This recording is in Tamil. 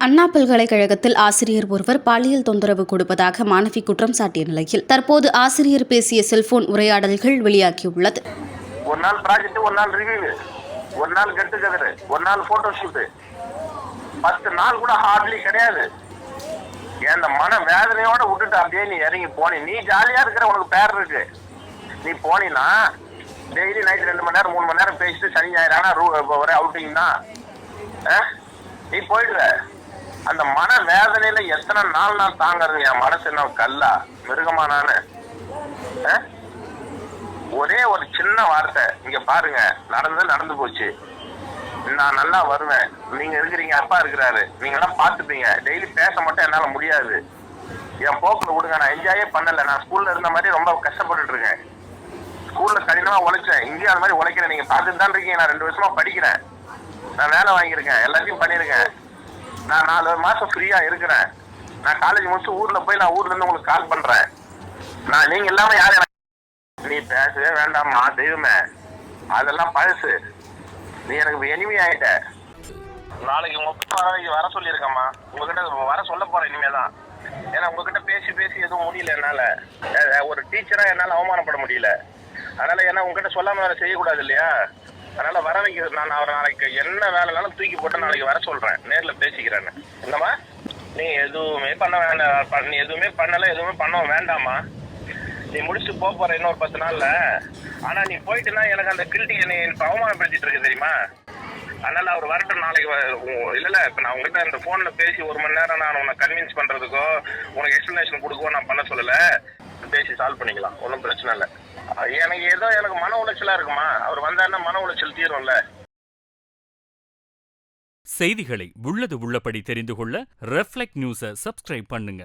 அண்ணா பல்கலைக்கழகத்தில் ஆசிரியர் ஒருவர் பாலியல் தொந்தரவு கொடுப்பதாக மாணவி குற்றம் சாட்டிய நிலையில் தற்போது ஆசிரியர் பேசிய செல்போன் உரையாடல்கள் வெளியாகியுள்ளது. ஒரு நாள் ப்ராஜெக்ட், ஒரு நாள் ரிவ்யூ, ஒரு நாள் கெட் டுகெதர், ஒரு நாள் போட்டோ ஷூட், 10 நாள் கூட ஹார்ட்லி கிடையாது. அந்த மன வேதனையோட விட்டுட்டு அப்படியே நீ இறங்கி போனி. நீ ஜாலியா இருக்கிற, உனக்கு பேர் இருக்கு. நீ போனீன்னா டெய்லி நைட் 2 மணி நேரம் 3 மணி நேரம் பேசிட்டு சனி ஞாயிறு ஒரே அவுட்டிங் தான். நீ போயிடுற. அந்த மன வேதனையில எத்தனை நாள் நான் தாங்கறது? என் மனசு என்ன கல்லா, மிருகமா நானு? ஒரே ஒரு சின்ன வார்த்தை, இங்க பாருங்க, நடந்து போச்சு, நான் நல்லா வருவேன், நீங்க இருக்கிறீங்க, அப்பா இருக்கிறாரு, நீங்க எல்லாம் பாத்துப்பீங்க, டெய்லி பேச மட்டும் என்னால முடியாது, என் போக்குல விடுங்க, நான் என்ஜாயே பண்ணல, நான் ஸ்கூல்ல இருந்த மாதிரி ரொம்ப கஷ்டப்பட்டுட்டு இருக்கேன், ஸ்கூல்ல கடினமா உழைச்சேன், இங்கேயும் அது மாதிரி உழைக்கிறேன், நீங்க பார்த்துட்டு தான் இருக்கீங்க, நான் 2 வருஷமா படிக்கிறேன், நான் வேலை வாங்கியிருக்கேன், எல்லாத்தையும் பண்ணியிருக்கேன், நான் 4 மாசம் ஃப்ரீயா இருக்கிறேன், நான் காலேஜ் முடிச்சு ஊர்ல போய் நான் ஊர்ல இருந்து உங்களுக்கு கால் பண்றேன், நான் நீங்க இல்லாம யாரும் நீ பேசவே வேண்டாமா தெய்வமே, அதெல்லாம் பழசு, நீ எனக்கு எனிமி ஆயிட்ட. நாளைக்கு உங்க வர சொல்லியிருக்கம்மா, உங்ககிட்ட வர சொல்ல போறேன் இனிமேதான். ஏன்னா உங்ககிட்ட பேசி எதுவும் முடியல என்னால, ஒரு டீச்சரா என்னால அவமானப்பட முடியல, அதனால ஏன்னா உங்ககிட்ட சொல்லாம வேலை செய்யக்கூடாது இல்லையா, அதனால வர வைக்கிறது. நான் அவரை நாளைக்கு என்ன வேலைனாலும் தூக்கி போட்டு நாளைக்கு வர சொல்றேன், நேர்ல பேசிக்கிறேன்னு. என்னம்மா நீ எதுவுமே பண்ண வேண்டாம், நீ எதுவுமே பண்ணல, எதுவுமே பண்ண வேண்டாமா, நீ முடிச்சுட்டு போற இன்னொரு 10 நாள்ல. ஆனா நீ போயிட்டுனா எனக்கு அந்த கில்ட்டி என்னை அவமானப்படுத்திட்டு இருக்கு தெரியுமா, அதனால அவர் வரட்டும் நாளைக்கு. இல்ல இப்ப நான் உங்ககிட்ட இந்த போன்ல பேசி 1 மணி நேரம் நான் உன்னை கன்வின்ஸ் பண்றதுக்கோ உனக்கு எக்ஸ்பிளனேஷன் கொடுக்கவோ நான் பண்ண சொல்லல, பேசி சால்வ் பண்ணிக்கலாம், ஒன்றும் பிரச்சனை இல்லை. எனக்கு மன உளைச்சலா இருக்குமா, அவர் வந்தாருன்னா மன உளைச்சல் தீரும்ல. செய்திகளை உள்ளது உள்ளபடி தெரிந்து கொள்ள ரெஃப்ளெக்ட் நியூஸை சப்ஸ்கிரைப் பண்ணுங்க.